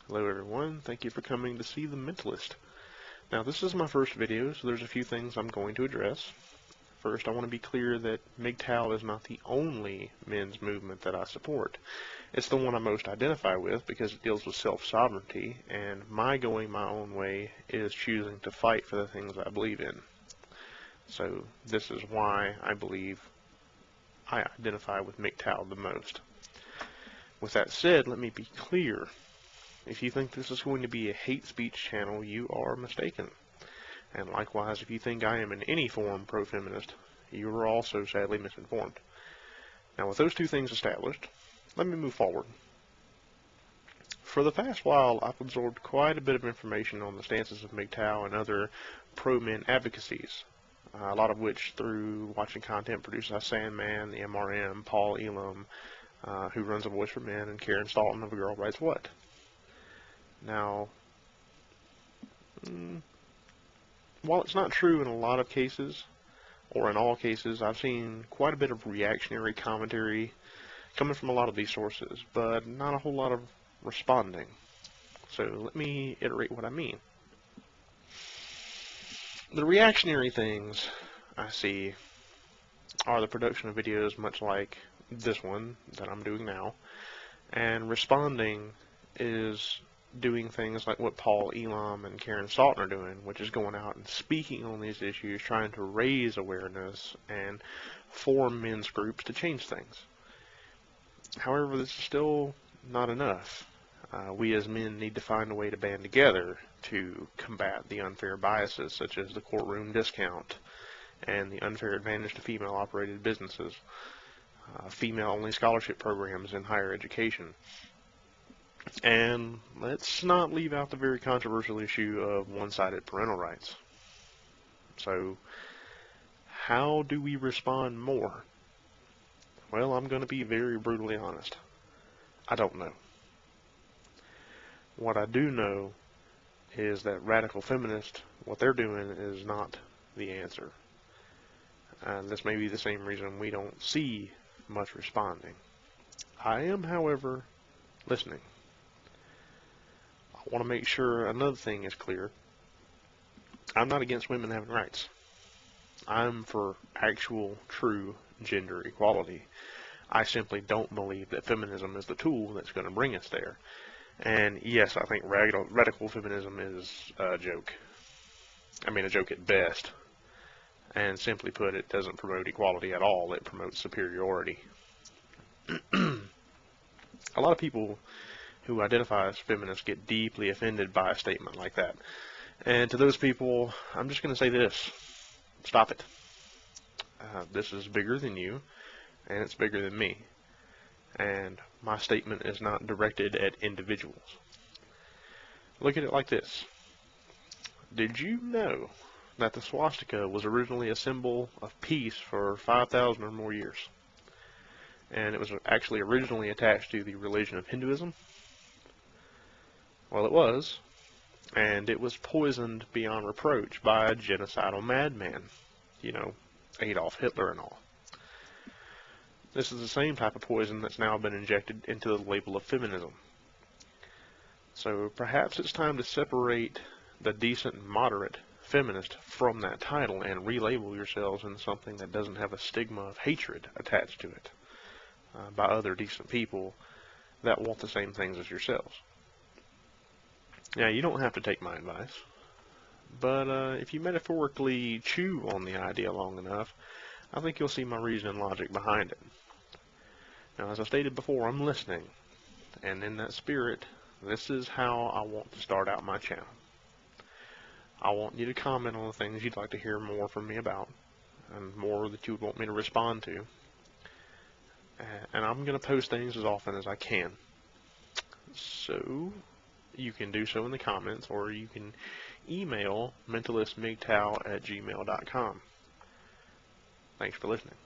Hello everyone, thank you for coming to see The Mentalist. Now this is my first video, so there's a few things I'm going to address. First, I want to be clear that MGTOW is not the only men's movement that I support. It's the one I most identify with because it deals with self-sovereignty, and my going my own way is choosing to fight for the things I believe in. So this is why I believe I identify with MGTOW the most. With that said, let me be clear. If you think this is going to be a hate speech channel, you are mistaken. And likewise, if you think I am in any form pro-feminist, you are also sadly misinformed. Now, with those two things established, let me move forward. For the past while, I've absorbed quite a bit of information on the stances of MGTOW and other pro-men advocacies, a lot of which through watching content produced by Sandman, the MRM, Paul Elam, who runs A Voice for Men, and Karen Staunton of A Girl Writes What. Now, while it's not true in a lot of cases, or in all cases, I've seen quite a bit of reactionary commentary coming from a lot of these sources, but not a whole lot of responding. So let me iterate what I mean. The reactionary things I see are the production of videos much like this one that I'm doing now, and responding is doing things like what Paul Elam and Karen Staunton are doing, which is going out and speaking on these issues, trying to raise awareness and form men's groups to change things. However, this is still not enough. We as men need to find a way to band together to combat the unfair biases such as the courtroom discount and the unfair advantage to female-operated businesses, female-only scholarship programs in higher education. And let's not leave out the very controversial issue of one-sided parental rights. So, how do we respond more? Well, I'm going to be very brutally honest. I don't know. What I do know is that radical feminists, what they're doing is not the answer. And this may be the same reason we don't see much responding. I am, however, listening. I want to make sure another thing is clear. I'm not against women having rights. I'm for actual, true gender equality. I simply don't believe that feminism is the tool that's going to bring us there. And yes, I think radical feminism is a joke. I mean, a joke at best. And simply put, it doesn't promote equality at all. It promotes superiority. A lot of people who identify as feminists get deeply offended by a statement like that. And to those people, I'm just going to say this. Stop it. This is bigger than you, and it's bigger than me. And my statement is not directed at individuals. Look at it like this. Did you know that the swastika was originally a symbol of peace for 5,000 or more years? And it was actually originally attached to the religion of Hinduism? Well, it was, and it was poisoned beyond reproach by a genocidal madman, you know, Adolf Hitler and all. This is the same type of poison that's now been injected into the label of feminism. So perhaps it's time to separate the decent and moderate feminist from that title and relabel yourselves in something that doesn't have a stigma of hatred attached to it by other decent people that want the same things as yourselves. Now, you don't have to take my advice, but if you metaphorically chew on the idea long enough, I think you'll see my reason and logic behind it. Now, as I stated before, I'm listening, and in that spirit, this is how I want to start out my channel. I want you to comment on the things you'd like to hear more from me about, and more that you would want me to respond to. And I'm going to post things as often as I can. So you can do so in the comments, or you can email mentalistmgtow@gmail.com. Thanks for listening.